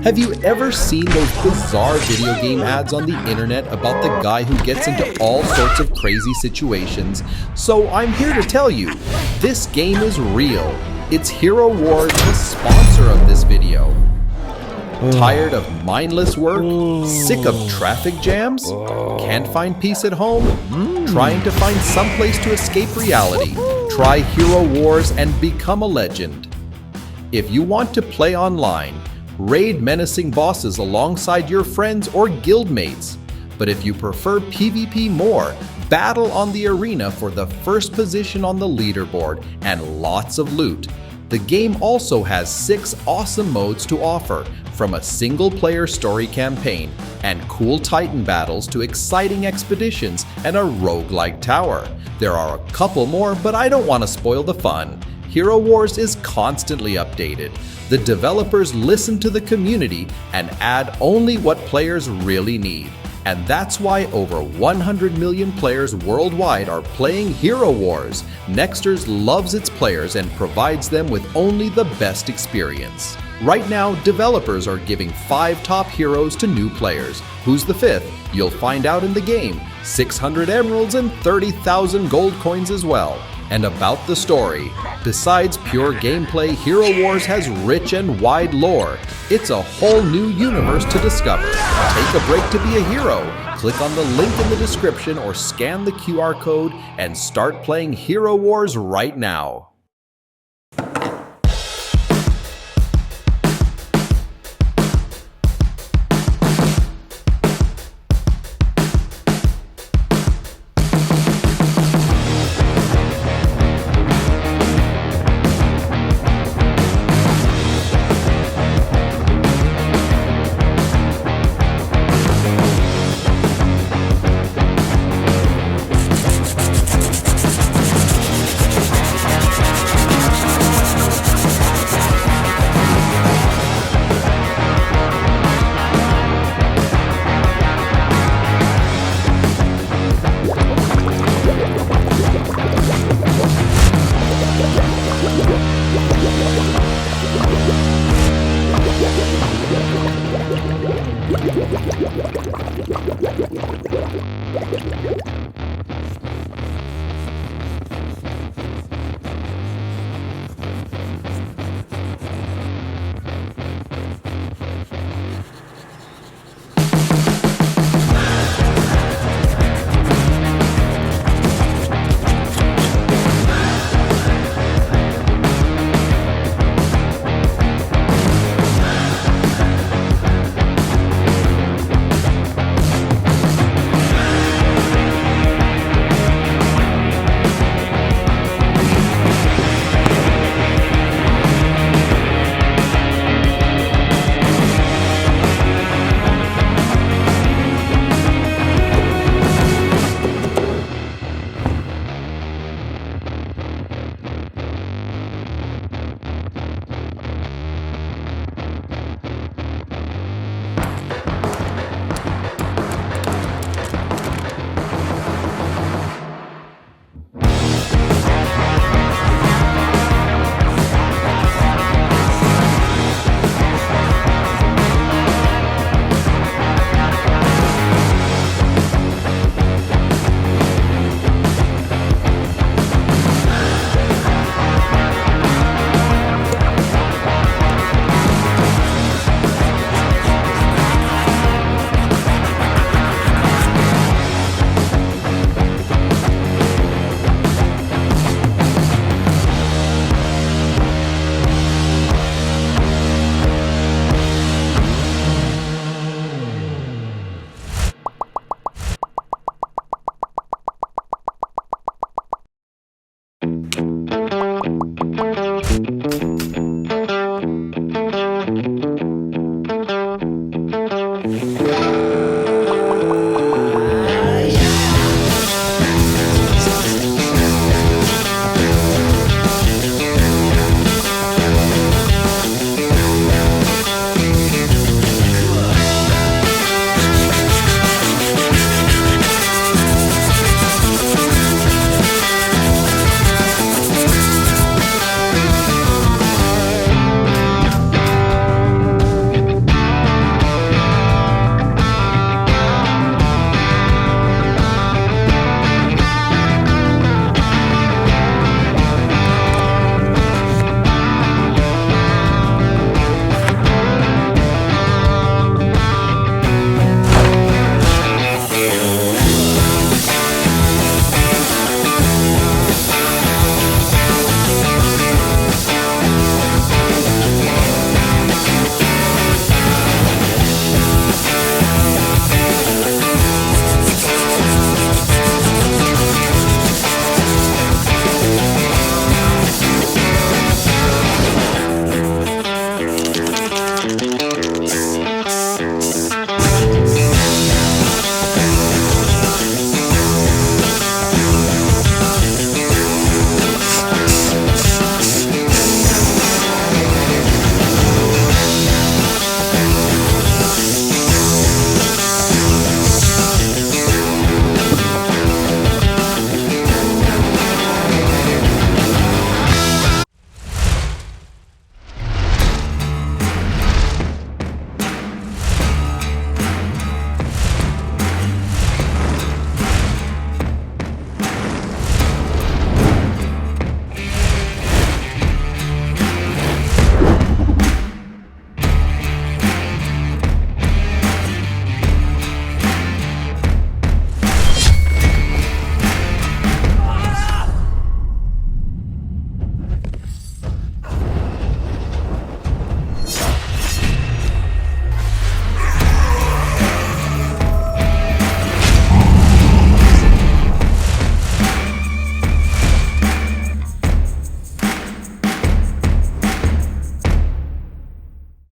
Have you ever seen those bizarre video game ads on the internet about the guy who gets into all sorts of crazy situations? So I'm here to tell you, this game is real. It's Hero Wars, the sponsor of this video. Tired of mindless work? Sick of traffic jams? Can't find peace at home? Trying to find someplace to escape reality? Try Hero Wars and become a legend. If you want to play online, raid menacing bosses alongside your friends or guildmates. But if you prefer PvP more, battle on the arena for the first position on the leaderboard and lots of loot. The game also has 6 awesome modes to offer, from a single-player story campaign and cool Titan battles to exciting expeditions and a roguelike tower. There are a couple more, but I don't want to spoil the fun. Hero Wars is constantly updated. The developers listen to the community and add only what players really need. And that's why over 100 million players worldwide are playing Hero Wars. Nexters loves its players and provides them with only the best experience. Right now, developers are giving 5 top heroes to new players. Who's the 5th? You'll find out in the game. 600 emeralds and 30,000 gold coins as well. And about the story, besides pure gameplay, Hero Wars has rich and wide lore. It's a whole new universe to discover. Take a break to be a hero. Click on the link in the description or scan the QR code and start playing Hero Wars right now.